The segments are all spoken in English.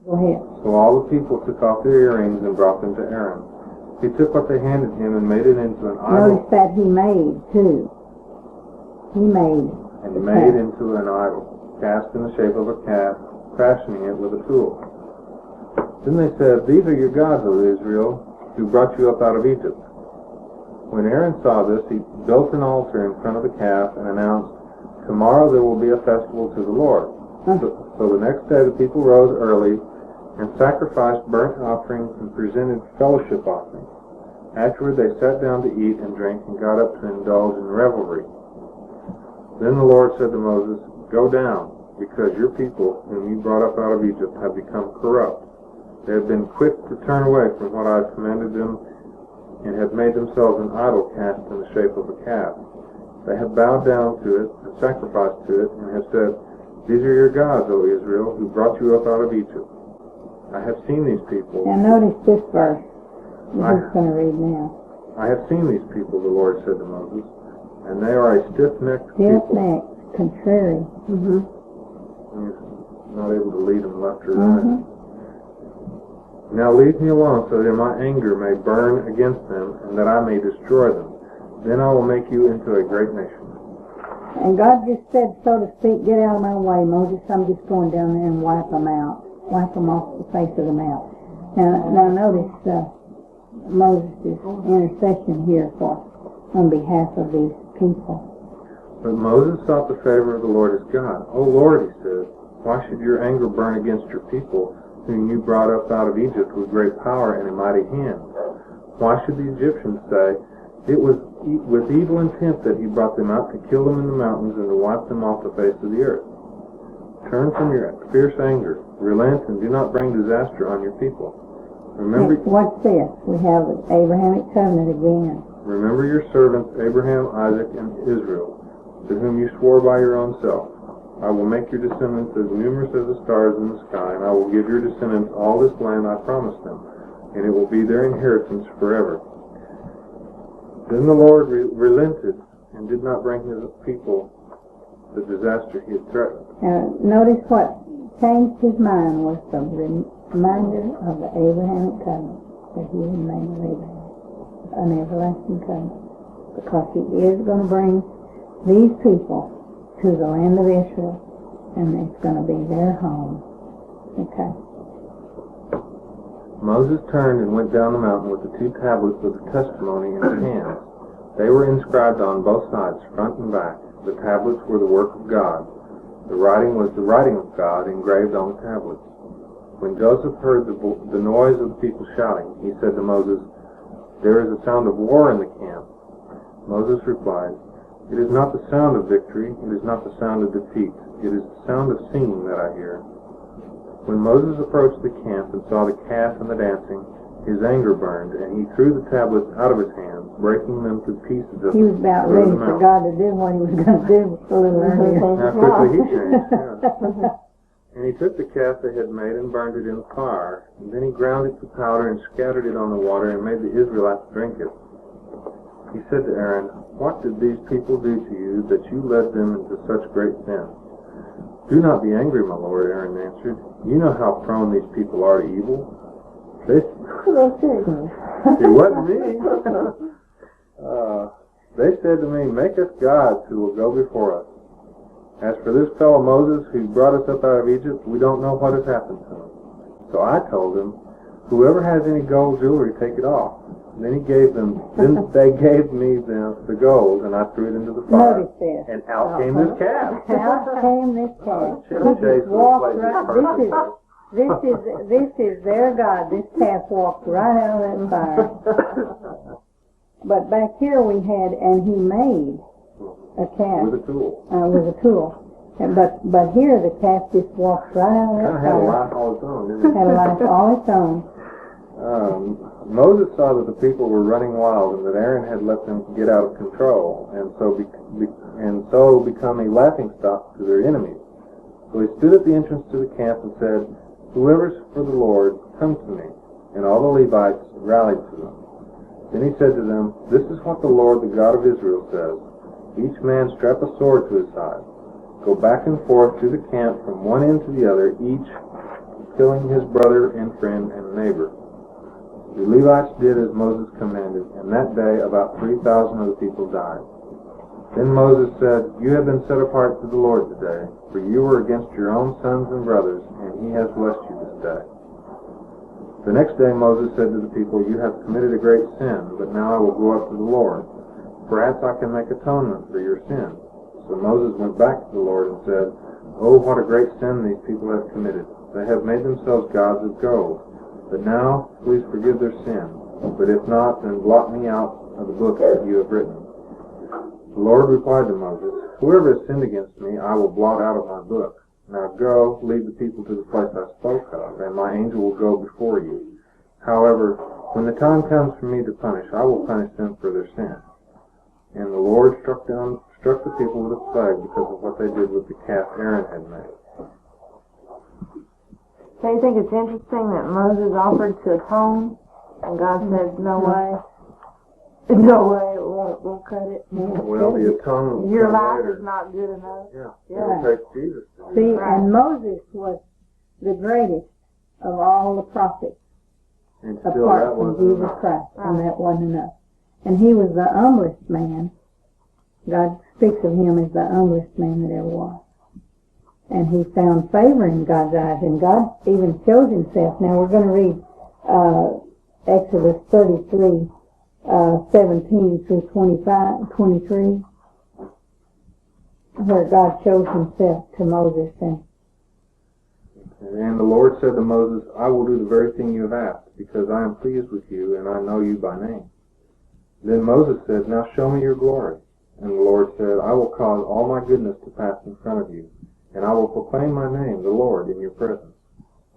Go ahead. So all the people took off their earrings and brought them to Aaron. He took what they handed him and made it into an idol. Notice that he made, too. He made. And made into an idol, cast in the shape of a calf, fashioning it with a tool. Then they said, "These are your gods, O Israel, who brought you up out of Egypt." When Aaron saw this, he built an altar in front of the calf and announced, "Tomorrow there will be a festival to the Lord." So the next day the people rose early and sacrificed burnt offerings and presented fellowship offerings. Afterward they sat down to eat and drink and got up to indulge in revelry. Then the Lord said to Moses, "Go down, because your people, whom you brought up out of Egypt, have become corrupt. They have been quick to turn away from what I have commanded them, and have made themselves an idol cast in the shape of a calf. They have bowed down to it and sacrificed to it, and have said, 'These are your gods, O Israel, who brought you up out of Egypt.' I have seen these people." Now notice this verse. He's going to read now. "I have seen these people," the Lord said to Moses, "and they are a stiff-necked people." Stiff-necked, contrary. He's not able to lead them left or right. "Now leave me alone so that my anger may burn against them, and that I may destroy them. Then I will make you into a great nation." And God just said, so to speak, "Get out of my way, Moses. I'm just going down there and wipe them out. Wipe them off the face of the mount." Now notice Moses' intercession here on behalf of these people. But Moses sought the favor of the Lord his God. "O Lord," he said, "why should your anger burn against your people, whom you brought up out of Egypt with great power and a mighty hand? Why should the Egyptians say, 'It was with evil intent that he brought them out to kill them in the mountains and to wipe them off the face of the earth'? Turn from your fierce anger, relent, and do not bring disaster on your people. Remember." What's this? We have the Abrahamic covenant again. "Remember your servants Abraham, Isaac, and Israel, to whom you swore by your own self. I will make your descendants as numerous as the stars in the sky, and I will give your descendants all this land I promised them, and it will be their inheritance forever." Then the Lord relented and did not bring his people the disaster he had threatened. Now, notice what changed his mind was the reminder of the Abrahamic covenant that he had made with Abraham, an everlasting covenant, because he is going to bring these people to the land of Israel, and it's going to be their home. Okay. Moses turned and went down the mountain with the 2 tablets of the testimony in his hands. They were inscribed on both sides, front and back. The tablets were the work of God. The writing was the writing of God engraved on the tablets. When Joseph heard the noise of the people shouting, he said to Moses, "There is a sound of war in the camp." Moses replied, "It is not the sound of victory, it is not the sound of defeat, it is the sound of singing that I hear." When Moses approached the camp and saw the calf and the dancing, his anger burned, and he threw the tablets out of his hands, breaking them to pieces. He was about ready for God to do what he was going to do a little earlier. How quickly he changed, yeah. And he took the calf they had made and burned it in the fire. And then he ground it to powder and scattered it on the water and made the Israelites drink it. He said to Aaron, "What did these people do to you that you led them into such great sin?" "Do not be angry, my lord," Aaron answered. "You know how prone these people are to evil." It wasn't me. They said to me, "Make us gods who will go before us. As for this fellow Moses who brought us up out of Egypt, we don't know what has happened to him." So I told him, "Whoever has any gold jewelry, take it off." Then they gave me the gold, and I threw it into the fire. Notice this. And out came this calf. Out came this calf. Chase walked right. This is their God. This calf walked right out of that fire. But back here we had, and he made a calf with a tool. But here the calf just walked right out of that fire. Had a life all its own, didn't it? Had a life all its own. Moses saw that the people were running wild and that Aaron had let them get out of control, and so become a laughingstock to their enemies. So he stood at the entrance to the camp and said, "Whoever's for the Lord, come to me." And all the Levites rallied to them. Then he said to them, "This is what the Lord, the God of Israel, says. Each man strap a sword to his side. Go back and forth through the camp from one end to the other, each killing his brother and friend and neighbor. The Levites did as Moses commanded, and that day about 3,000 of the people died. Then Moses said, "You have been set apart to the Lord today, for you were against your own sons and brothers, and he has blessed you this day." The next day Moses said to the people, "You have committed a great sin, but now I will go up to the Lord. Perhaps I can make atonement for your sin." So Moses went back to the Lord and said, "Oh, what a great sin these people have committed. They have made themselves gods of gold. But now, please forgive their sin. But if not, then blot me out of the book that you have written." The Lord replied to Moses, "Whoever has sinned against me, I will blot out of my book. Now go, lead the people to the place I spoke of, and my angel will go before you. However, when the time comes for me to punish, I will punish them for their sin." And the Lord struck the people with a plague because of what they did with the calf Aaron had made. So you think it's interesting that Moses offered to atone, and God said, "No way. No way, we'll cut it." Well, the atonement will Your come life later. is not good enough. Yeah, Yeah. it'll take Jesus to do See, that. and Moses was the greatest of all the prophets, And still that apart from wasn't Jesus enough. Christ, and that wasn't enough. And he was the humblest man. God speaks of him as the humblest man that ever was. And he found favor in God's eyes, and God even shows himself. Now we're going to read Exodus 33, 17 through 23, where God shows himself to Moses. And the Lord said to Moses, "I will do the very thing you have asked, because I am pleased with you, and I know you by name." Then Moses said, "Now show me your glory." And the Lord said, "I will cause all my goodness to pass in front of you, and I will proclaim my name, the Lord, in your presence.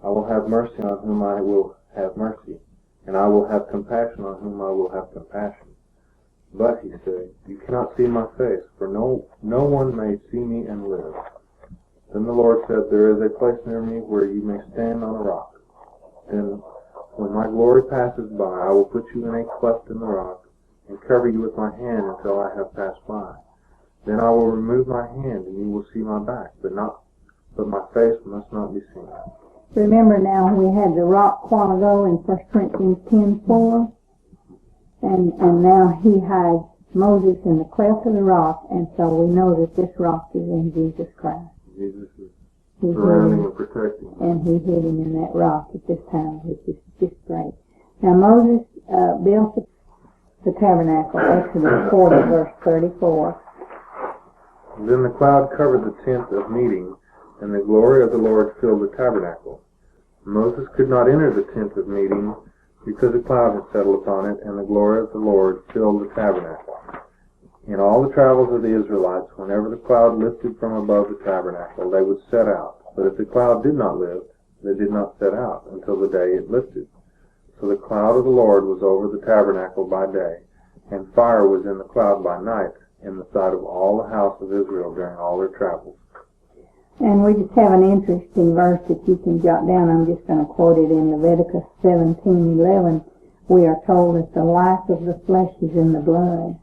I will have mercy on whom I will have mercy, and I will have compassion on whom I will have compassion. But," he said, "you cannot see my face, for no one may see me and live." Then the Lord said, "There is a place near me where you may stand on a rock. Then, when my glory passes by, I will put you in a cleft in the rock, and cover you with my hand until I have passed by. Then I will remove my hand, and you will see my back, but my face must not be seen." Remember now, we had the rock a while ago in 1 Corinthians 10:4, and now he hides Moses in the cleft of the rock, and so we know that this rock is in Jesus Christ. Jesus is He's surrounding hidden, and protecting. and he hid him in that rock at this time, which is just great. Now Moses built the tabernacle, Exodus 40, verse 34. Then the cloud covered the tent of meeting, and the glory of the Lord filled the tabernacle. Moses could not enter the tent of meeting, because a cloud had settled upon it, and the glory of the Lord filled the tabernacle. In all the travels of the Israelites, whenever the cloud lifted from above the tabernacle, they would set out. But if the cloud did not lift, they did not set out until the day it lifted. So the cloud of the Lord was over the tabernacle by day, and fire was in the cloud by night, in the sight of all the house of Israel during all their travels. And we just have an interesting verse that you can jot down. I'm just going to quote it in Leviticus 17:11. We are told that the life of the flesh is in the blood.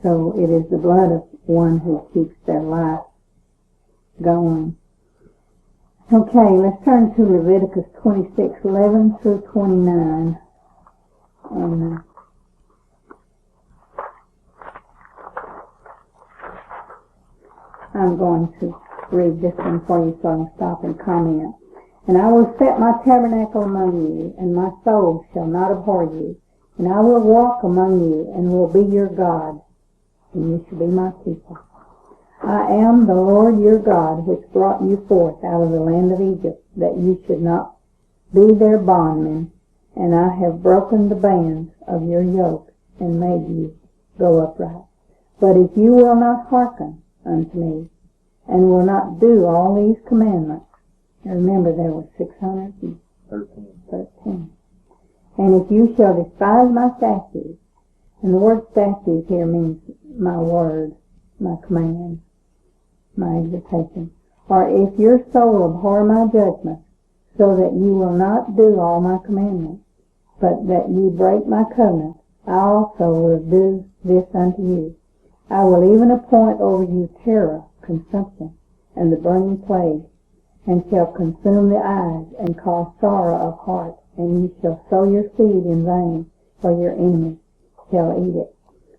So it is the blood of one who keeps their life going. Okay, let's turn to Leviticus 26:11 through 29. And I'm going to read this one for you so I can stop and comment. "And I will set my tabernacle among you, and my soul shall not abhor you. And I will walk among you, and will be your God, and you shall be my people. I am the Lord your God, which brought you forth out of the land of Egypt, that you should not be their bondmen. And I have broken the bands of your yoke, and made you go upright. But if you will not hearken unto me, and will not do all these commandments," and remember there were 613, "and if you shall despise my statutes," and the word statutes here means my word, my command, my exhortation, "or if your soul abhor my judgments, so that you will not do all my commandments, but that you break my covenant, I also will do this unto you. I will even appoint over you terror, consumption, and the burning plague, and shall consume the eyes, and cause sorrow of heart. And ye shall sow your seed in vain, for your enemies shall eat it.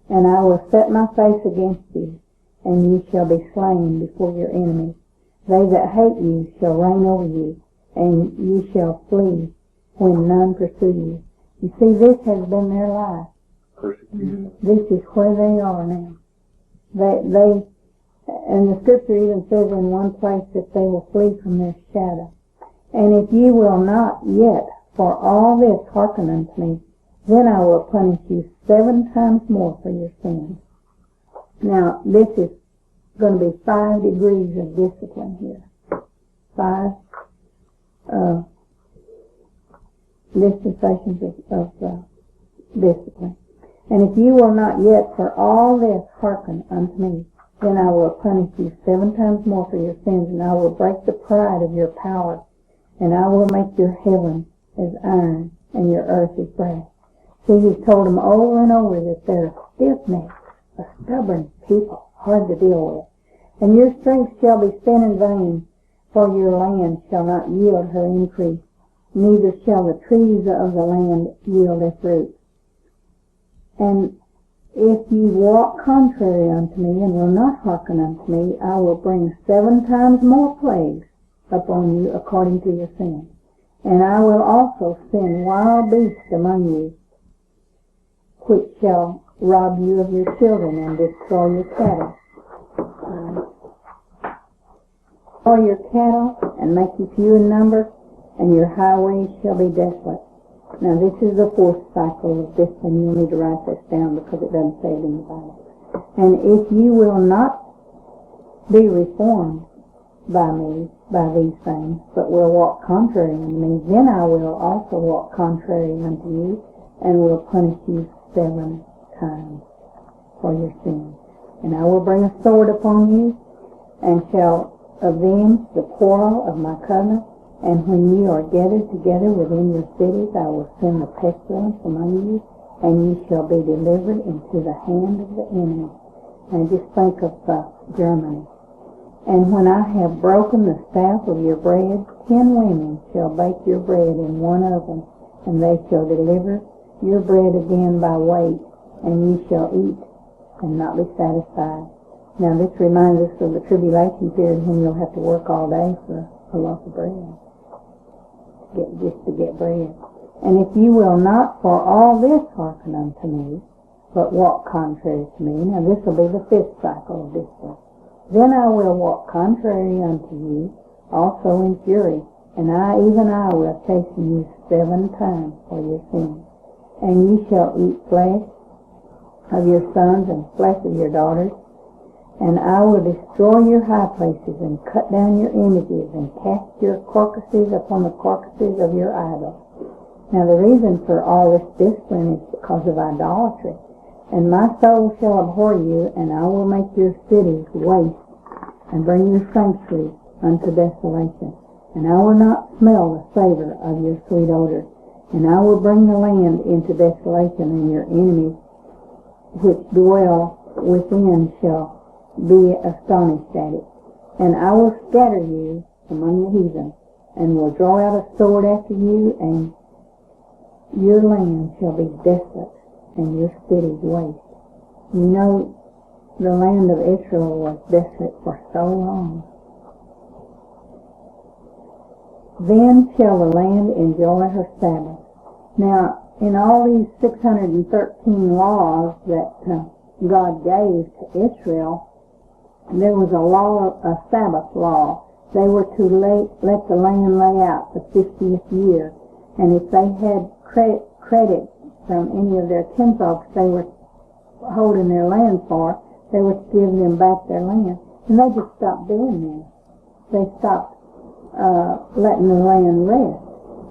And I will set my face against you, and ye shall be slain before your enemies. They that hate you shall reign over you, and ye shall flee when none pursue you. You see, this has been their life. Persecution. This is where they are now. They and the scripture even says in one place that they will flee from their shadow. And if ye will not yet for all this hearken unto me, then I will punish you 7 times more for your sins. Now, this is going to be 5 degrees of discipline here. 5 dispensations of discipline. And if you will not yet for all this hearken unto me, then I will punish you 7 times more for your sins, and I will break the pride of your power, and I will make your heaven as iron, and your earth as brass. See, he's told them over and over that they're stiff-necked, a stubborn people, hard to deal with. And your strength shall be spent in vain, for your land shall not yield her increase, neither shall the trees of the land yield their fruit. And if ye walk contrary unto me, and will not hearken unto me, I will bring 7 times more plagues upon you according to your sins. And I will also send wild beasts among you, which shall rob you of your children and destroy your cattle. Destroy your cattle and make you few in number, and your highways shall be desolate. Now this is the 4th cycle of discipline. You'll need to write this down because it doesn't say it in the Bible. And if you will not be reformed by me, by these things, but will walk contrary unto me, then I will also walk contrary unto you, and will punish you 7 times for your sins. And I will bring a sword upon you, and shall avenge the quarrel of my covenant. And when ye are gathered together within your cities, I will send the pestilence among you, and ye shall be delivered into the hand of the enemy. And just think of Germany. And when I have broken the staff of your bread, 10 women shall bake your bread in one oven, and they shall deliver your bread again by weight, and ye shall eat and not be satisfied. Now this reminds us of the tribulation period when you'll have to work all day for a loaf of bread. Just to get bread. And if you will not for all this hearken unto me, but walk contrary to me, now this will be the 5th cycle of discipline, then I will walk contrary unto you, also in fury, and even I will chasten you 7 times for your sins. And ye shall eat flesh of your sons and flesh of your daughters, and I will destroy your high places, and cut down your images, and cast your carcasses upon the carcasses of your idols. Now the reason for all this discipline is because of idolatry. And my soul shall abhor you, and I will make your cities waste, and bring your sanctuaries unto desolation. And I will not smell the savor of your sweet odor. And I will bring the land into desolation, and your enemies which dwell within shall be astonished at it. And I will scatter you among the heathen, and will draw out a sword after you, and your land shall be desolate, and your cities waste. You know, the land of Israel was desolate for so long. Then shall the land enjoy her Sabbath. Now, in all these 613 laws that God gave to Israel, there was a Sabbath law. They were to let the land lay out the 50th year. And if they had credit from any of their kinfolks they were holding their land for, they were to give them back their land. And they just stopped doing that. They stopped letting the land rest.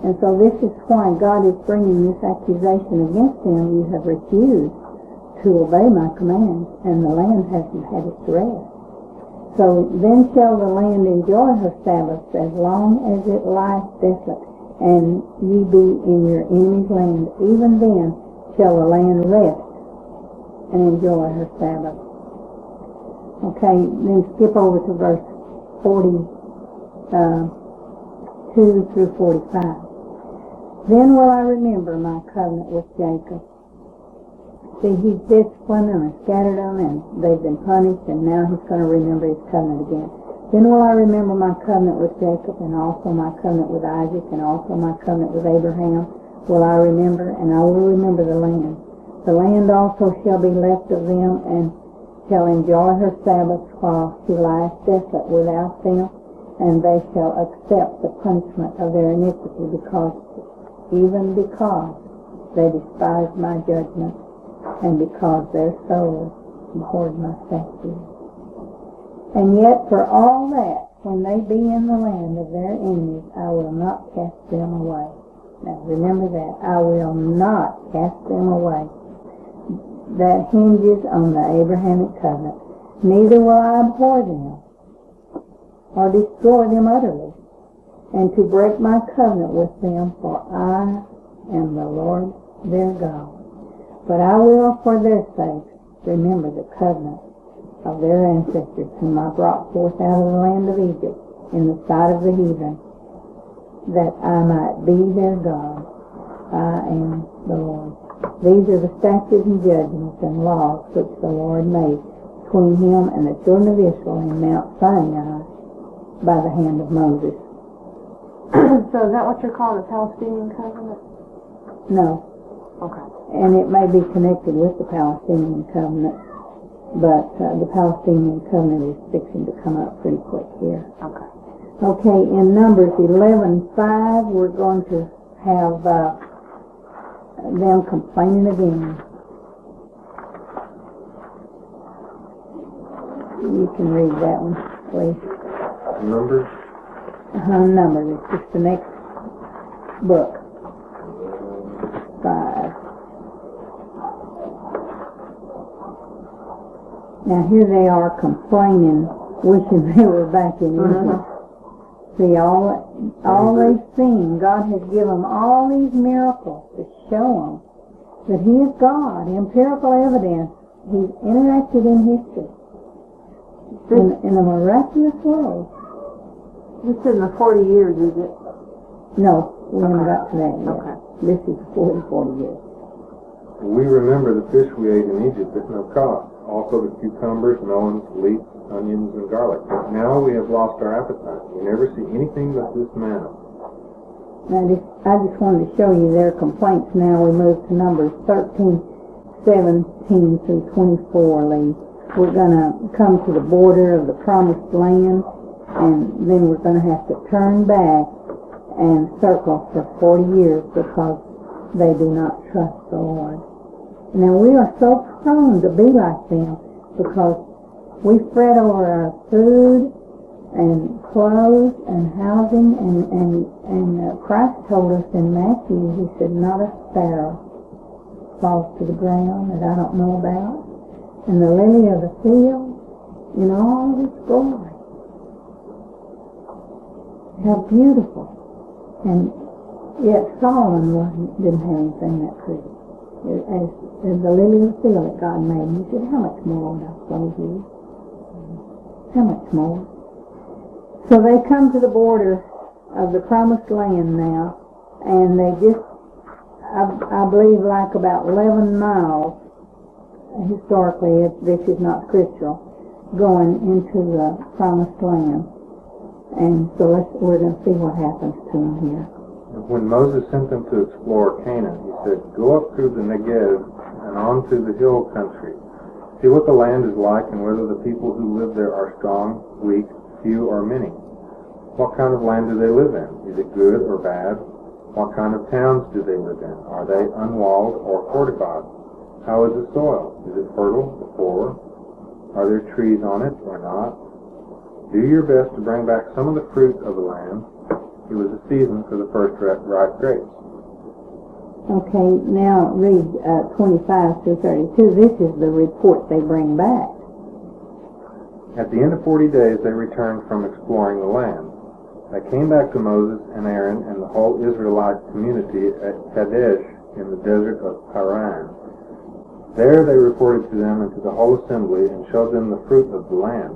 And so this is why God is bringing this accusation against them. You have refused to obey my commands, and the land hasn't had its rest. So then shall the land enjoy her Sabbaths as long as it lies desolate, and ye be in your enemy's land. Even then shall the land rest and enjoy her Sabbath. Okay, then skip over to verse 40. 42 through 45. Then will I remember my covenant with Jacob. See, he's disciplined them and scattered them, and they've been punished, and now he's going to remember his covenant again. Then will I remember my covenant with Jacob, and also my covenant with Isaac, and also my covenant with Abraham will I remember, and I will remember the land. The land also shall be left of them, and shall enjoy her Sabbaths while she lies desolate without them, and they shall accept the punishment of their iniquity, because they despised my judgment, and because their souls abhorred my statutes. And yet for all that, when they be in the land of their enemies, I will not cast them away. Now remember that, I will not cast them away. That hinges on the Abrahamic covenant. Neither will I abhor them, or destroy them utterly, and to break my covenant with them, for I am the Lord their God. But I will, for their sake, remember the covenant of their ancestors, whom I brought forth out of the land of Egypt, in the sight of the heathen, that I might be their God. I am the Lord. These are the statutes and judgments and laws which the Lord made between him and the children of Israel in Mount Sinai by the hand of Moses. So is that what you're calling the Palestinian covenant? No. Okay. And it may be connected with the Palestinian covenant, but the Palestinian covenant is fixing to come up pretty quick here. Okay. Okay, in Numbers 11:5, we're going to have them complaining again. You can read that one, please. Numbers? Numbers. It's just the next book. 5. Now here they are complaining, wishing they were back in Egypt. See, all they've seen, God has given them all these miracles to show them that He is God. Empirical evidence. He's interacted in history in a miraculous way. This isn't the 40 years, is it? No, we haven't got to that yet. Okay. This is 40 years. We remember the fish we ate in Egypt at no cost. Also the cucumbers, melons, leeks, onions, and garlic. But now we have lost our appetite. We never see anything but this manna. Now, I just wanted to show you their complaints. Now we move to Numbers 13, 17 through 24, Lee. We're going to come to the border of the promised land, and then we're going to have to turn back and circle for 40 years because they do not trust the Lord. Now we are so prone to be like them because we fret over our food and clothes and housing, and Christ told us in Matthew, He said, not a sparrow falls to the ground that I don't know about, and the lily of the field in all its glory. How beautiful. And yet Solomon didn't have anything that pretty. As the lily of the field that God made, and He said, how much more would I clothe you? How much more? So they come to the border of the promised land now, and they just, I believe, like about 11 miles, historically, this is not scriptural, going into the promised land. And so we're going to see what happens to them here. When Moses sent them to explore Canaan, he said, go up through the Negev and on to the hill country. See what the land is like and whether the people who live there are strong, weak, few, or many. What kind of land do they live in? Is it good or bad? What kind of towns do they live in? Are they unwalled or fortified? How is the soil? Is it fertile or poor? Are there trees on it or not? Do your best to bring back some of the fruit of the land. It was a season for the first ripe grapes. Okay, now read 25 through 32. This is the report they bring back. At the end of 40 days, they returned from exploring the land. They came back to Moses and Aaron and the whole Israelite community at Kadesh in the desert of Paran. There they reported to them and to the whole assembly and showed them the fruit of the land.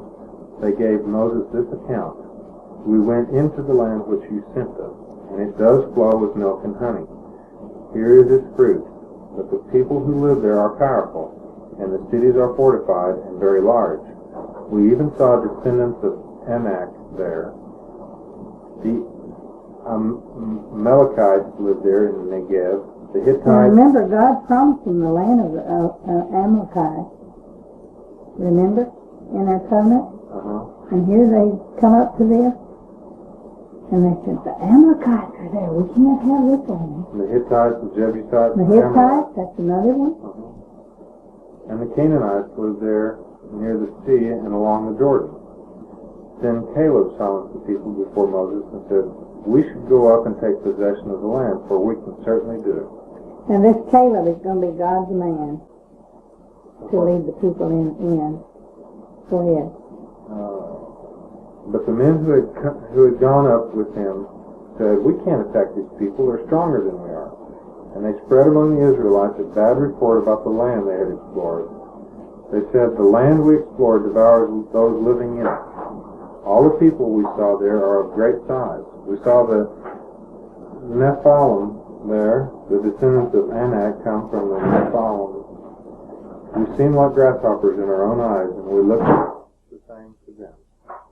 They gave Moses this account. We went into the land which you sent us, and it does flow with milk and honey. Here is its fruit, but the people who live there are powerful, and the cities are fortified and very large. We even saw descendants of Anak there. The Amalekites lived there in the Negev. The Hittites... And remember, God promised them the land of the Amalekites. Remember? In their covenant? And here they come up to this, and they said, the Amalekites are there. We can't have this land. And the Hittites, the Jebusites, the Hittites, that's another one. And the Canaanites lived there near the sea and along the Jordan. Then Caleb silenced the people before Moses and said, we should go up and take possession of the land, for we can certainly do it. And this Caleb is going to be God's man to lead the people in. Go ahead. But the men who had gone up with him said, we can't attack these people. They're stronger than we are. And they spread among the Israelites a bad report about the land they had explored. They said, the land we explored devours those living in it. All the people we saw there are of great size. We saw the Nephilim there, the descendants of Anak come from the Nephilim. We seemed like grasshoppers in our own eyes, and we looked the same to them.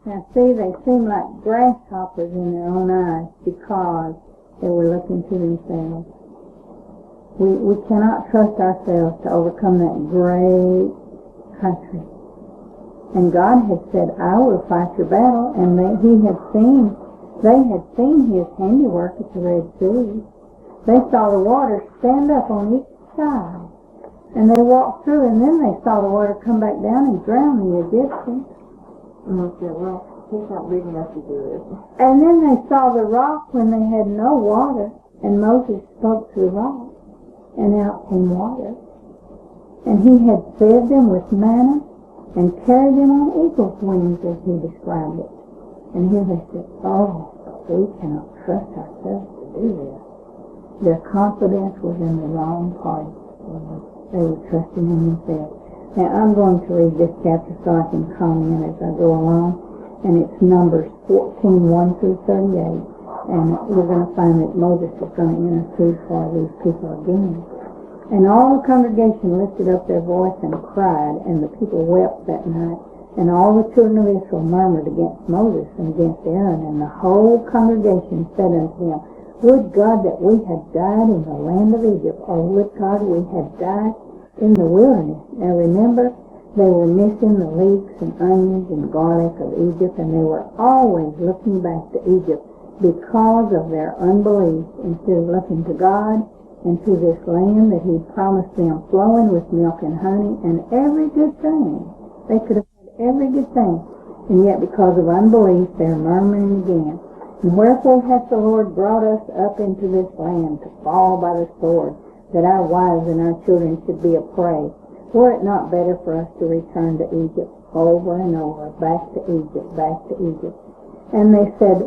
Now see, they seem like grasshoppers in their own eyes because they were looking to themselves. We cannot trust ourselves to overcome that great country. And God had said, I will fight your battle, and they had seen his handiwork at the Red Sea. They saw the water stand up on each side, and they walked through, and then they saw the water come back down and drown the Egyptians. And they said, well, he's not big enough to do this. And then they saw the rock when they had no water, and Moses spoke to the rock, and out came water. And he had fed them with manna, and carried them on eagle's wings, as he described it. And here they said, oh, we cannot trust ourselves to do this. Their confidence was in the wrong party. They were trusting in themselves. Now, I'm going to read this chapter so I can comment as I go along. And it's Numbers 14, 1 through 38. And we're going to find that Moses is going to intercede for these people again. And all the congregation lifted up their voice and cried, and the people wept that night. And all the children of Israel murmured against Moses and against Aaron. And the whole congregation said unto him, would God that we had died in the land of Egypt, or would God we had died in the wilderness. Now remember, they were missing the leeks and onions and garlic of Egypt, and they were always looking back to Egypt because of their unbelief, instead of looking to God and to this land that he promised them, flowing with milk and honey and every good thing. They could have had every good thing, and yet because of unbelief they're murmuring again. And wherefore hath the Lord brought us up into this land to fall by the sword, that our wives and our children should be a prey? Were it not better for us to return to Egypt over and over, back to Egypt, back to Egypt? And they said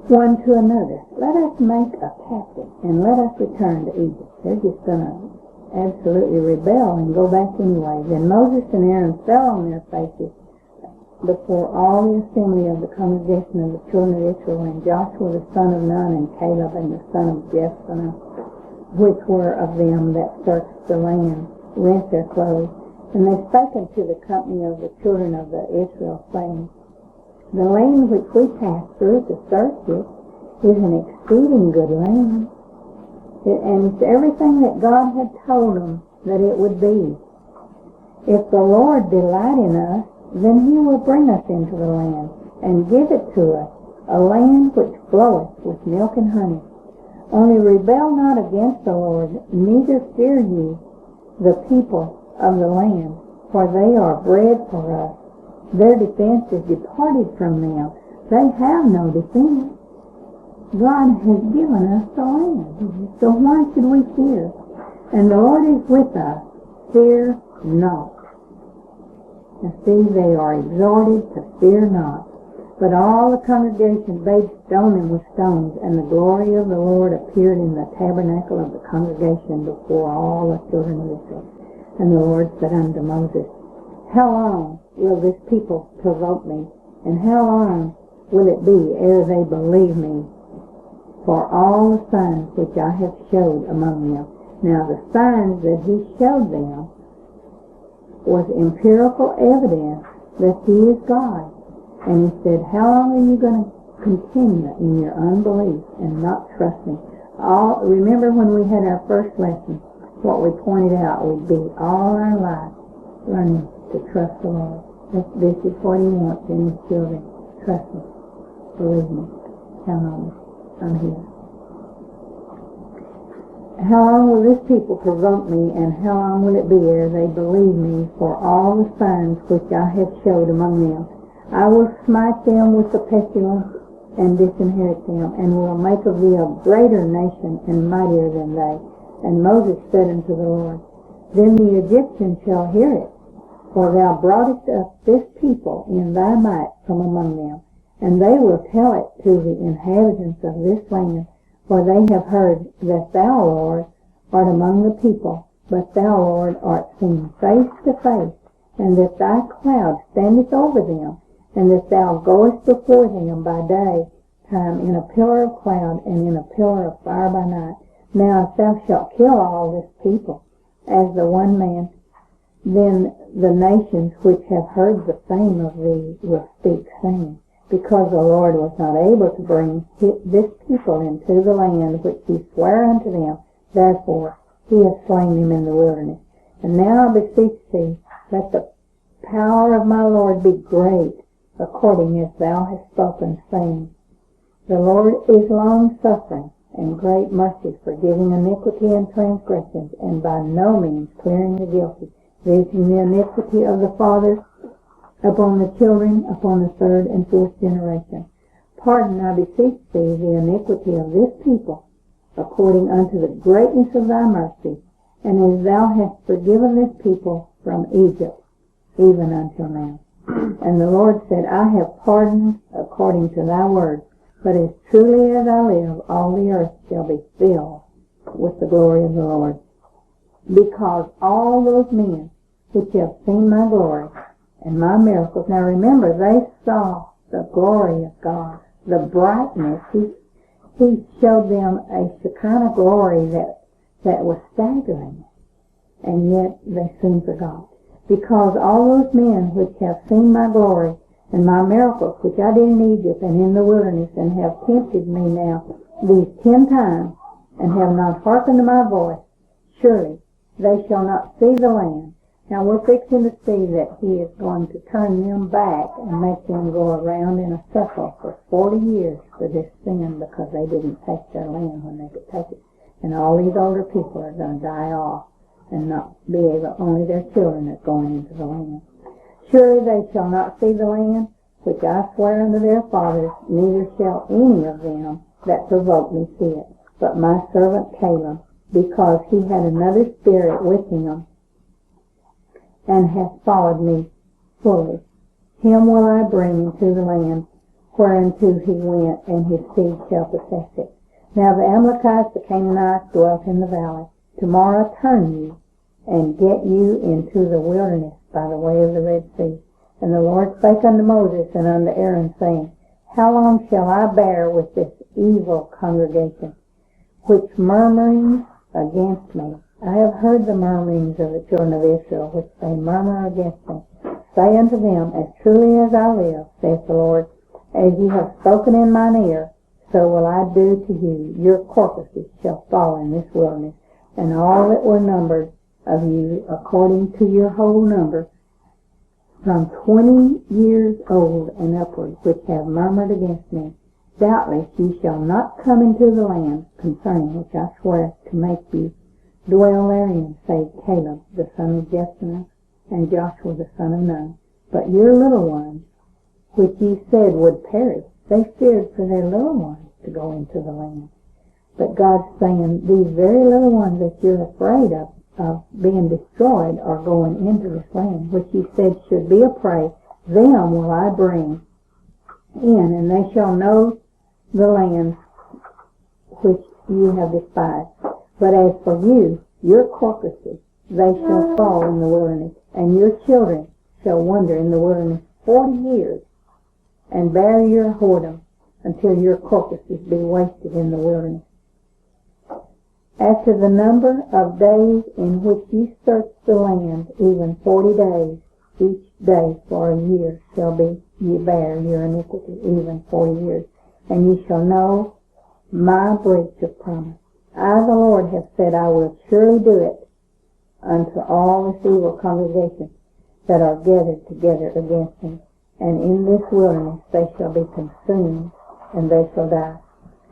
one to another, let us make a captain, and let us return to Egypt. They're just going to absolutely rebel and go back anyway. Then Moses and Aaron fell on their faces before all the assembly of the congregation of the children of Israel, and Joshua the son of Nun, and Caleb and the son of Jephunneh, which were of them that searched the land, rent their clothes. And they spake unto the company of the children of the Israel, saying, the land which we passed through to search it is an exceeding good land. And it's everything that God had told them that it would be. If the Lord delight in us, then he will bring us into the land, and give it to us, a land which floweth with milk and honey. Only rebel not against the Lord, neither fear ye the people of the land, for they are bread for us. Their defense is departed from them. They have no defense. God has given us the land, so why should we fear? And the Lord is with us. Fear not. And see, they are exhorted to fear not. But all the congregation bade stone him with stones, and the glory of the Lord appeared in the tabernacle of the congregation before all the children of Israel. And the Lord said unto Moses, how long will this people provoke me? And how long will it be ere they believe me for all the signs which I have showed among them? Now the signs that he showed them was empirical evidence that he is God. And he said, how long are you going to continue in your unbelief and not trust me? Remember when we had our first lesson, what we pointed out would be all our life learning to trust the Lord. This is what he wants in his children. Trust me. Believe me. Count on me. I'm here. How long will this people provoke me, and how long will it be ere they believe me for all the signs which I have showed among them? I will smite them with the pestilence and disinherit them, and will make of thee a greater nation and mightier than they. And Moses said unto the Lord, then the Egyptians shall hear it, for thou broughtest up this people in thy might from among them. And they will tell it to the inhabitants of this land, for they have heard that thou, Lord, art among the people, but thou, Lord, art seen face to face, and that thy cloud standeth over them, and that thou goest before them by day time in a pillar of cloud and in a pillar of fire by night. Now if thou shalt kill all this people as the one man, then the nations which have heard the fame of thee will speak, saying, because the Lord was not able to bring this people into the land which he sware unto them, therefore he hath slain them in the wilderness. And now I beseech thee, let the power of my Lord be great, according as thou hast spoken, saying, the Lord is long-suffering and great mercy, forgiving iniquity and transgressions, and by no means clearing the guilty, visiting the iniquity of the fathers upon the children, upon the third and fourth generation. Pardon, I beseech thee, the iniquity of this people, according unto the greatness of thy mercy, and as thou hast forgiven this people from Egypt, even until now. And the Lord said, I have pardoned according to thy word, but as truly as I live, all the earth shall be filled with the glory of the Lord. Because all those men which have seen my glory and my miracles. Now remember, they saw the glory of God, the brightness. He showed them a Shekinah glory that was staggering, and yet they soon forgot. Because all those men which have seen my glory and my miracles, which I did in Egypt and in the wilderness, and have tempted me now these 10 times, and have not hearkened to my voice, surely they shall not see the land. Now we're fixing to see that he is going to turn them back and make them go around in a circle for 40 years for this sin, because they didn't take their land when they could take it. And all these older people are going to die off and not be able, only their children are going into the land. Surely they shall not see the land which I swear unto their fathers, neither shall any of them that provoke me see it, but my servant Caleb, because he had another spirit with him, and hath followed me fully. Him will I bring into the land whereunto he went, and his seed shall possess it. Now the Amalekites, the Canaanites, dwelt in the valley. Tomorrow turn you, and get you into the wilderness by the way of the Red Sea. And the Lord spake unto Moses and unto Aaron, saying, how long shall I bear with this evil congregation, which murmurings against me? I have heard the murmurings of the children of Israel, which they murmur against me. Say unto them, as truly as I live, saith the Lord, as ye have spoken in mine ear, so will I do to you. Your carcasses shall fall in this wilderness, and all that were numbered of you, according to your whole number, from 20 years old and upward, which have murmured against me. Doubtless ye shall not come into the land concerning which I swear to make you dwell therein, save Caleb the son of Jephunneh and Joshua the son of Nun. But your little ones, which ye said would perish, they feared for their little ones to go into the land. But God's saying, these very little ones that you're afraid of being destroyed are going into this land, which he said should be a prey. Them will I bring in, and they shall know the land which you have despised. But as for you, your carcasses, they shall fall in the wilderness, and your children shall wander in the wilderness 40 years. and bear your whoredom until your carcasses be wasted in the wilderness. After the number of days in which ye search the land, even 40 days, each day for a year shall be ye bear your iniquity, even 40 years. And ye shall know my breach of promise. I, the Lord, have said, I will surely do it unto all this evil congregation that are gathered together against me. And in this wilderness they shall be consumed, and they shall die.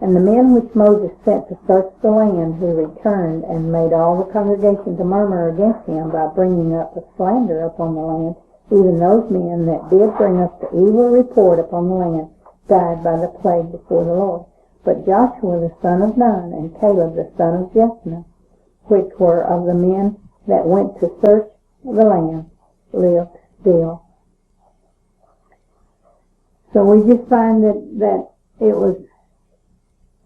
And the men which Moses sent to search the land, who returned and made all the congregation to murmur against him by bringing up a slander upon the land, even those men that did bring up the evil report upon the land, died by the plague before the Lord. But Joshua the son of Nun and Caleb the son of Jephunneh, which were of the men that went to search the land, lived still. So we just find that it was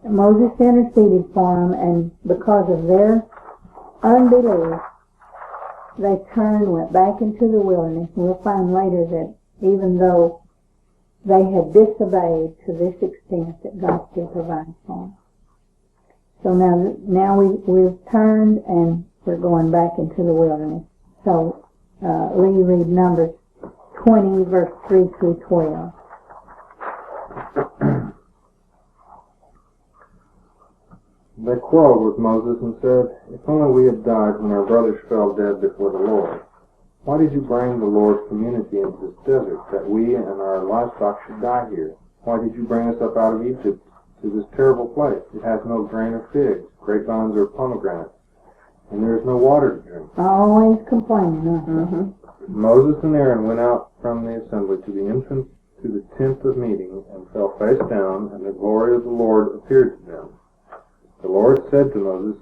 Moses interceded for them, and because of their unbelief, they went back into the wilderness. And we'll find later that even though they had disobeyed to this extent, that God still provides for them. So now we've turned and we're going back into the wilderness. So Lee, read Numbers 20, verse 3 through 12. They quarreled with Moses and said, If only we had died when our brothers fell dead before the Lord. Why did you bring the Lord's community into this desert, that we and our livestock should die here? Why did you bring us up out of Egypt to this terrible place? It has no grain of figs, grapevines, or pomegranates, and there is no water to drink. Always complaining, huh? Mm-hmm. Moses and Aaron went out from the assembly to the entrance to the tent of meeting and fell face down, and the glory of the Lord appeared to them. The Lord said to Moses,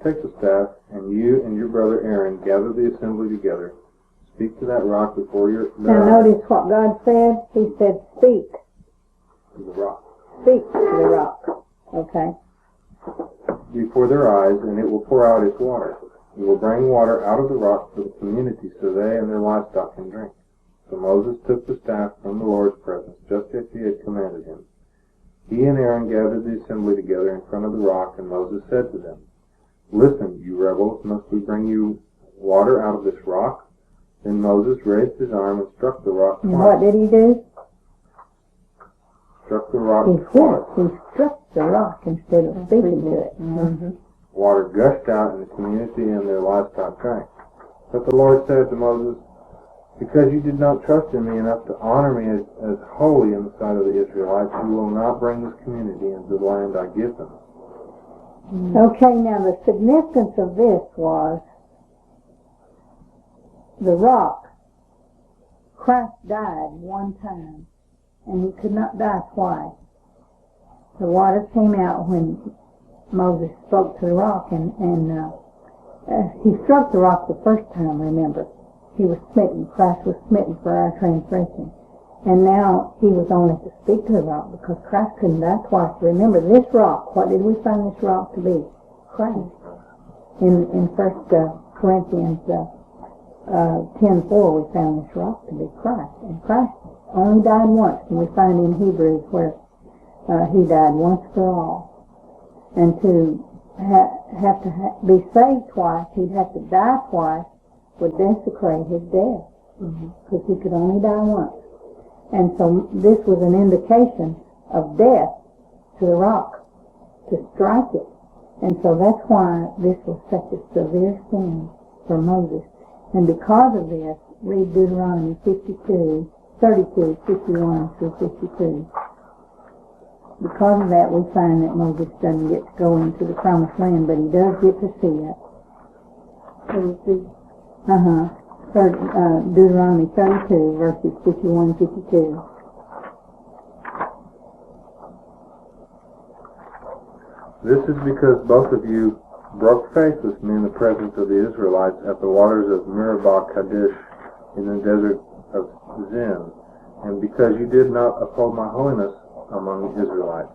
Take the staff, and you and your brother Aaron gather the assembly together. Speak to that rock before your... Now notice what God said. He said, Speak. To the rock. Speak to the rock. Okay. Before their eyes, and it will pour out its water. It will bring water out of the rock for the community, so they and their livestock can drink. So Moses took the staff from the Lord's presence, just as he had commanded him. He and Aaron gathered the assembly together in front of the rock, and Moses said to them, Listen, you rebels, must we bring you water out of this rock? Then Moses raised his arm and struck the rock twice. And what did he do? Struck the rock twice. He struck the rock instead of speaking to it. Mm-hmm. Water gushed out, and the community and their livestock drank. But the Lord said to Moses, Because you did not trust in me enough to honor me as holy in the sight of the Israelites, you will not bring this community into the land I give them. Okay, now the significance of this was the rock. Christ died one time, and he could not die twice. The water came out when Moses spoke to the rock, and he struck the rock the first time, remember. He was smitten. Christ was smitten for our transgression. And now he was only to speak to the rock because Christ couldn't die twice. Remember, this rock, what did we find this rock to be? Christ. In 1 Corinthians 10:4, we found this rock to be Christ. And Christ only died once. And we find in Hebrews where he died once for all. And to be saved twice, he'd have to die twice, would desecrate his death, because he could only die once. And so this was an indication of death to the rock, to strike it. And so that's why this was such a severe sin for Moses. And because of this, read Deuteronomy 32, 51 through 52. Because of that, we find that Moses doesn't get to go into the promised land, but he does get to see it. Deuteronomy 32, verses 51 and 52. This is because both of you broke faith with me in the presence of the Israelites at the waters of Meribah Kadesh in the desert of Zin, and because you did not uphold my holiness among the Israelites.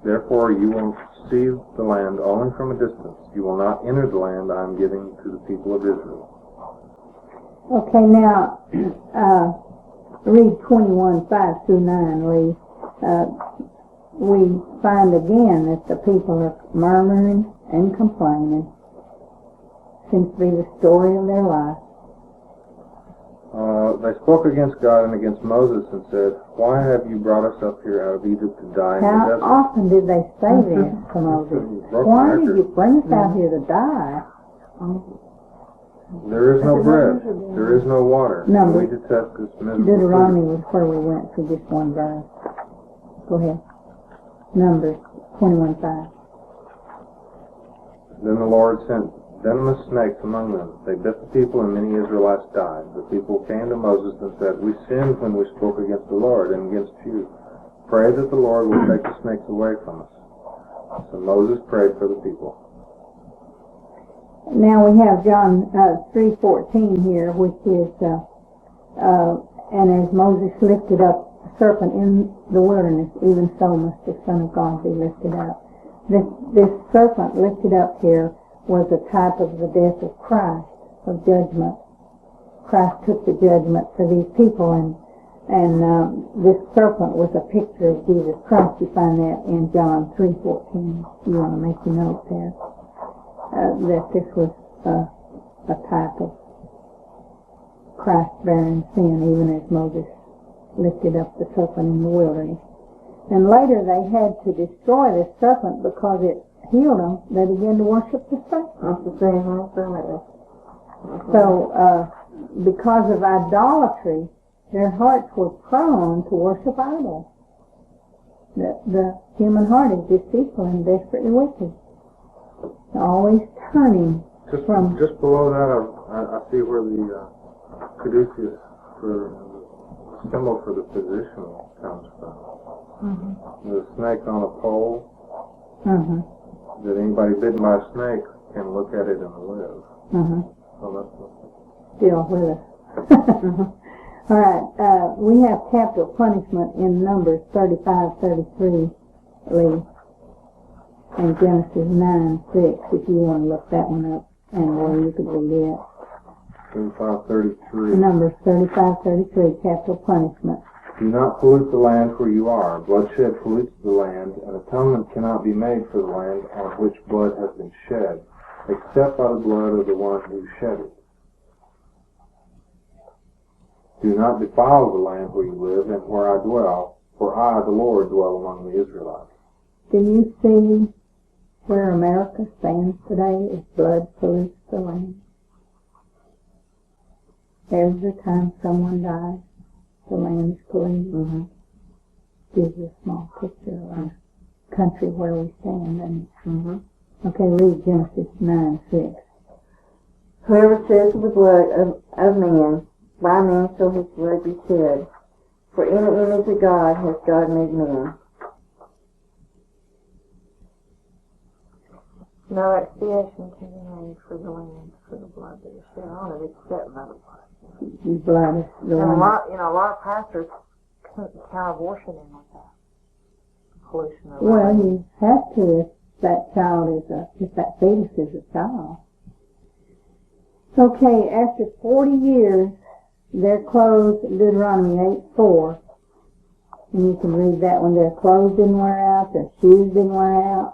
Therefore you will see the land only from a distance. You will not enter the land I am giving to the people of Israel. Okay, now, read 21:5 through 9, Lee. We find again that the people are murmuring and complaining. Seems to be the story of their life. They spoke against God and against Moses and said, "Why have you brought us up here out of Egypt to die in the desert?" How often did they say this to Moses? Why did you bring us out here to die? There is no bread. There is no water. Numbers. We detest this miserable Deuteronomy food. was where we went for just one verse. Go ahead. Numbers 21:5. Then the Lord sent venomous snakes among them. They bit the people, and many Israelites died. The people came to Moses and said, "We sinned when we spoke against the Lord and against you. Pray that the Lord will take the snakes away from us." So Moses prayed for the people. Now we have John 3:14 here, which is, and as Moses lifted up the serpent in the wilderness, even so must the Son of God be lifted up. This serpent lifted up here was a type of the death of Christ, of judgment. Christ took the judgment for these people, and this serpent was a picture of Jesus Christ. You find that in John 3:14. You want to make your note there. That this was a type of Christ bearing sin, even as Moses lifted up the serpent in the wilderness. And later they had to destroy the serpent because it healed them. They began to worship the serpent. That's the same whole thing. So, because of idolatry, their hearts were prone to worship idols. The human heart is deceitful and desperately wicked. Always turning from... Just below that, I see where the caduceus, for the symbol for the physician, comes from. Mm-hmm. The snake on a pole, Mm-hmm. that anybody bitten by a snake can look at it and live. Mm-hmm. So that's Still with us. All right, we have capital punishment in Numbers 35:33, Lee, and Genesis 9:6. If you want to look that one up, and where you could read it. 35:33. Numbers 35:33, capital punishment. Do not pollute the land where you are. Bloodshed pollutes the land, and atonement cannot be made for the land on which blood has been shed, except by the blood of the one who shed it. Do not defile the land where you live and where I dwell, for I, the Lord, dwell among the Israelites. Do you see where America stands today if blood pollutes the land? Every time someone dies, the land is polluted. Mm-hmm. Gives you a small picture of our country where we stand. And Mm-hmm. okay, read Genesis 9:6. Whoever sheds the blood of man, by man shall his blood be shed. For in the image of God has God made man. No expiation can be made for the land, for the blood that is shed on it, except by the blood. Blood is the And one. a lot of pastors count abortion in with that pollution of Well, land. you have to if that child is if that fetus is a child. Okay, after 40 years, they're clothes, Deuteronomy 8:4. And you can read that one. Their clothes didn't wear out, their shoes didn't wear out.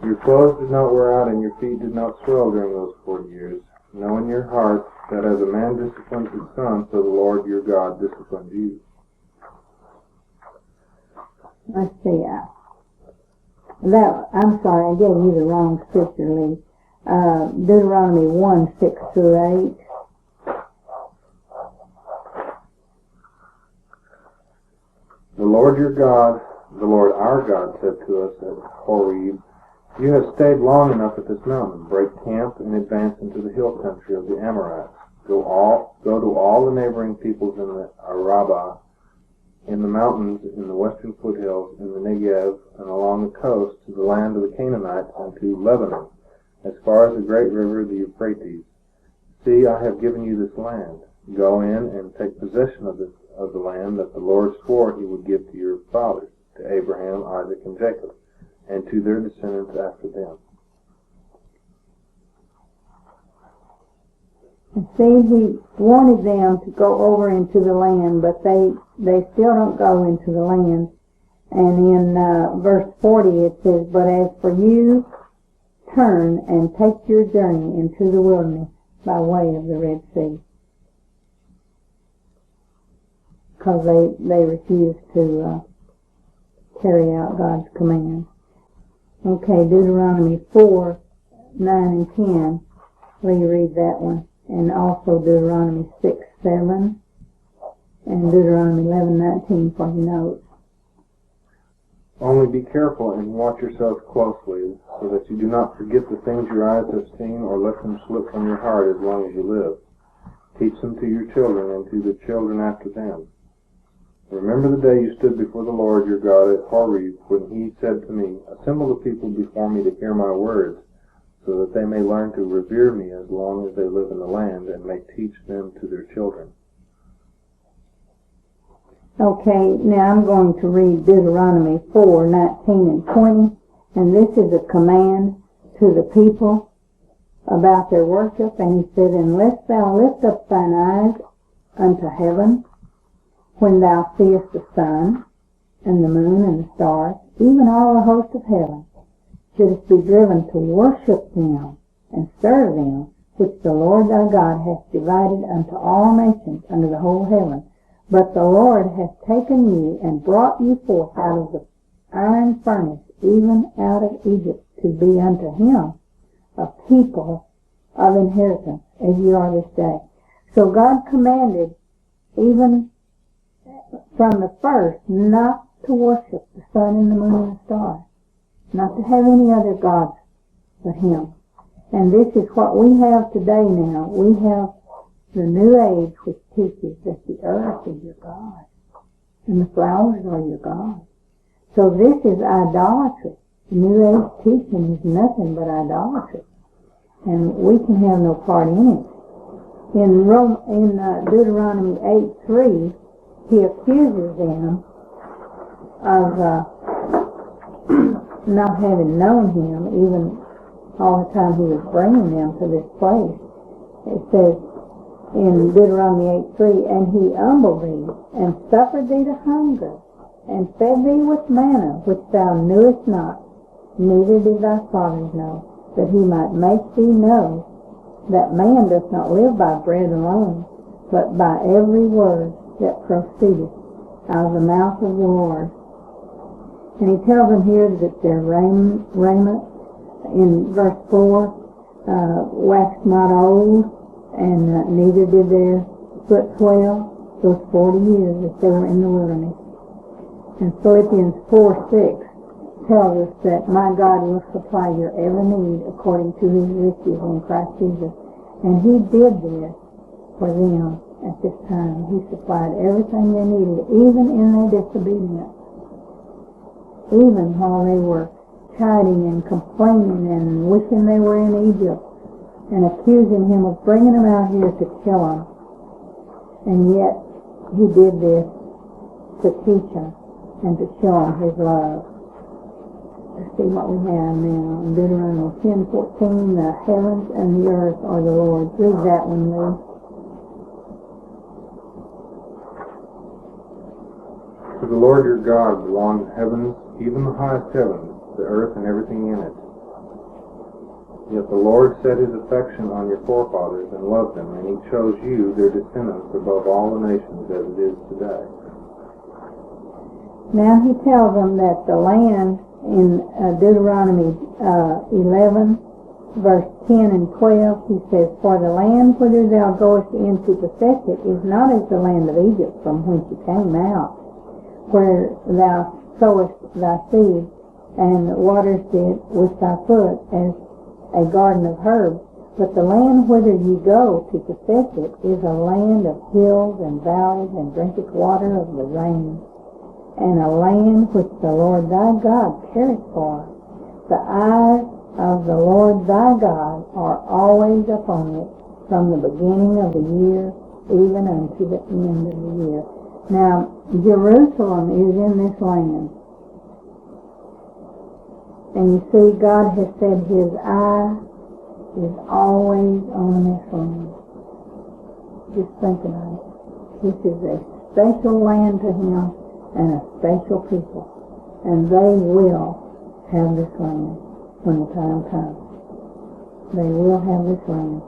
Your clothes did not wear out, and your feet did not swell during those 40 years. Know in your heart that as a man disciplines his son, so the Lord your God disciplines you. Let's see. I'm sorry, I gave you the wrong scripture, Lee. Deuteronomy 1:6-8. The Lord your God, the Lord our God, said to us at Horeb, "You have stayed long enough at this mountain. Break camp and advance into the hill country of the Amorites. Go to all the neighboring peoples in the Arabah, in the mountains, in the western foothills, in the Negev, and along the coast, to the land of the Canaanites, and to Lebanon, as far as the great river, the Euphrates. See, I have given you this land. Go in and take possession of the land that the Lord swore he would give to your fathers, to Abraham, Isaac, and Jacob, and to their descendants after them." And see, he wanted them to go over into the land, but they still don't go into the land. And in verse 40 it says, "But as for you, turn and take your journey into the wilderness by way of the Red Sea." Because they refused to carry out God's command. Okay, Deuteronomy 4, 9 and 10. Will you read that one? And also Deuteronomy 6, 7. And Deuteronomy 11, 19 for your notes. "Only be careful and watch yourselves closely, so that you do not forget the things your eyes have seen, or let them slip from your heart as long as you live. Teach them to your children and to the children after them. Remember the day you stood before the Lord your God at Horeb, when he said to me, 'Assemble the people before me to hear my words, so that they may learn to revere me as long as they live in the land, and may teach them to their children.'" Okay, now I'm going to read Deuteronomy 4, 19 and 20, and this is a command to the people about their worship. And he said, "Unless thou lift up thine eyes unto heaven, when thou seest the sun, and the moon, and the stars, even all the host of heaven, shouldst be driven to worship them, and serve them, which the Lord thy God hath divided unto all nations under the whole heaven. But the Lord hath taken you, and brought you forth out of the iron furnace, even out of Egypt, to be unto him a people of inheritance, as ye are this day." So God commanded, even from the first, not to worship the sun and the moon and the stars, not to have any other gods but him. And this is what we have today now. We have the New Age, which teaches that the earth is your God, and the flowers are your God. So this is idolatry. New Age teaching is nothing but idolatry, and we can have no part in it. In Deuteronomy 8:3, he accuses them of not having known him, even all the time he was bringing them to this place. It says in Deuteronomy 8:3, "And he humbled thee, and suffered thee to hunger, and fed thee with manna, which thou knewest not, neither did thy fathers know, that he might make thee know that man doth not live by bread alone, but by every word that proceedeth out of the mouth of the Lord." And he tells them here that their raiment, in verse 4, waxed not old, and neither did their foot swell, those 40 years that they were in the wilderness. And Philippians 4:6 tells us that my God will supply your every need according to his riches in Christ Jesus. And he did this for them at this time. He supplied everything they needed, even in their disobedience. Even while they were chiding and complaining and wishing they were in Egypt, and accusing him of bringing them out here to kill them. And yet, he did this to teach them and to show them his love. Let's see what we have now. In Deuteronomy 10:14, "The heavens and the earth are the Lord's." Read that one, Lee. "To the Lord your God belong the heavens, even the highest heavens, the earth and everything in it. Yet the Lord set his affection on your forefathers and loved them, and he chose you, their descendants, above all the nations as it is today." Now he tells them that the land in Deuteronomy 11, verse 10 and 12, he says, "For the land whither thou goest in to possess it is not as the land of Egypt from whence you came out, where thou sowest thy seed, and waterest it with thy foot, as a garden of herbs. But the land whither ye go to possess it is a land of hills and valleys, and drinketh water of the rain, and a land which the Lord thy God careth for. The eyes of the Lord thy God are always upon it, from the beginning of the year even unto the end of the year." Now, Jerusalem is in this land. And you see, God has said his eye is always on this land. just thinking of it. This is a special land to him and a special people. And they will have this land when the time comes. They will have this land.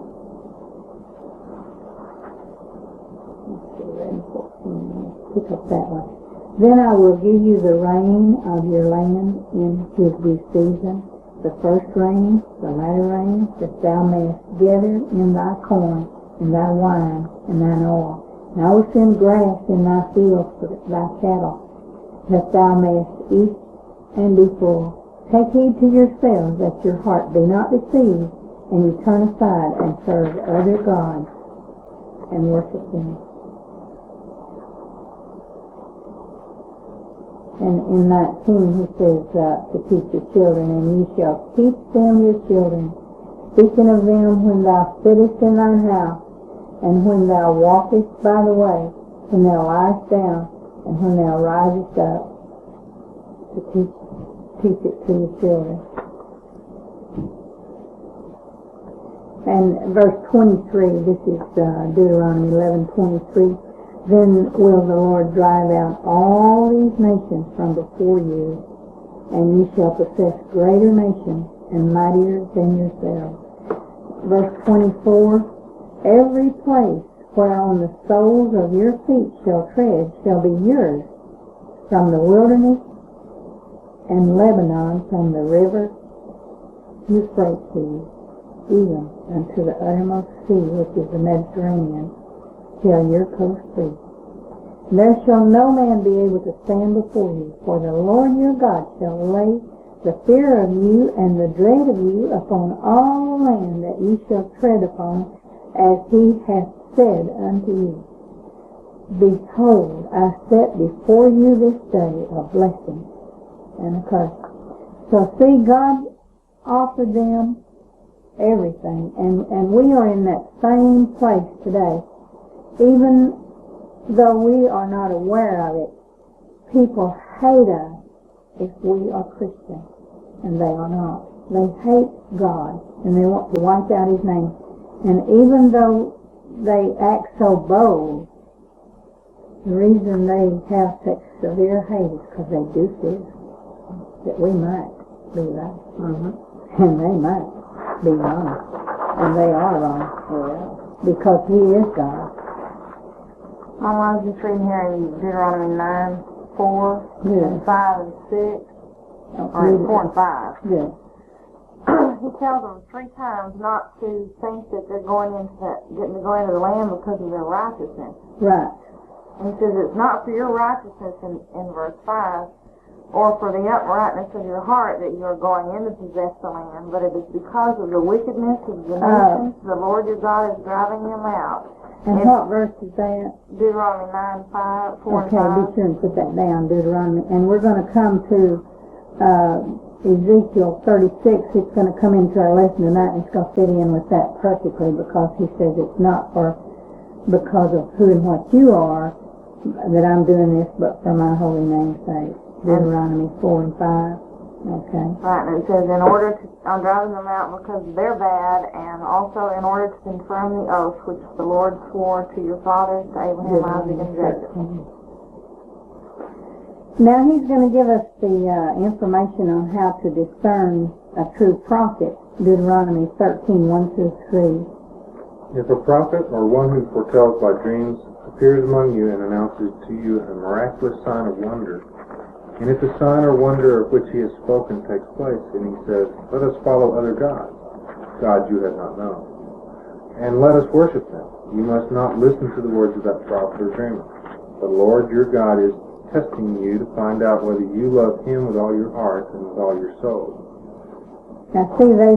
Pick up that one. Then I will give you the rain of your land in his due season, the first rain, the latter rain, that thou mayest gather in thy corn, and thy wine, and thine oil. And I will send grass in thy fields for thy cattle, that thou mayest eat and be full. Take heed to yourselves, that your heart be not deceived, and you turn aside and serve other gods and worship them. And in 19 he says to teach your children, and ye shall teach them your children, speaking of them when thou sittest in thine house, and when thou walkest by the way, when thou liest down, and when thou risest up, to teach it to your children. And verse 23, this is Deuteronomy 11:23. Then will the Lord drive out all these nations from before you, and ye shall possess greater nations and mightier than yourselves. Verse 24, every place whereon the soles of your feet shall tread shall be yours, from the wilderness and Lebanon, from the river Euphrates, even unto the uttermost sea, which is the Mediterranean, shall your coast be. There shall no man be able to stand before you, for the Lord your God shall lay the fear of you and the dread of you upon all the land that ye shall tread upon, as he hath said unto you. Behold, I set before you this day a blessing and a curse. So see, God offered them everything, and we are in that same place today. Even though we are not aware of it, people hate us if we are Christians, and they are not. They hate God, and they want to wipe out his name. And even though they act so bold, the reason they have such severe hate is because they do fear that we might be right, and they might be wrong, and they are wrong, because he is God. I was just reading here in Deuteronomy 9:4 and 5 and 6, or 4 and 5. Good. He tells them 3 times not to think that they're getting to go into the land because of their righteousness. Right. And he says it's not for your righteousness in verse 5, or for the uprightness of your heart that you are going in to possess the land, but it is because of the wickedness of the nations the Lord your God is driving them out. And what verse is that? Deuteronomy 9:4 and 5. Okay, be sure and put that down, Deuteronomy. And we're going to come to Ezekiel 36. It's going to come into our lesson tonight, and it's going to fit in with that perfectly, because he says it's not because of who and what you are that I'm doing this, but for my holy name's sake. Deuteronomy 4 and 5. Okay. Right, and it says I'm driving them out because they're bad, and also in order to confirm the oath which the Lord swore to your fathers, to Abraham, Isaac, and Jacob. Now he's going to give us the information on how to discern a true prophet. Deuteronomy 13:1-3. If a prophet or one who foretells by dreams appears among you and announces to you a miraculous sign of wonder, and if the sign or wonder of which he has spoken takes place, and he says, let us follow other gods you have not known, and let us worship them, you must not listen to the words of that prophet or dreamer. The Lord your God is testing you to find out whether you love him with all your heart and with all your soul. Now see, they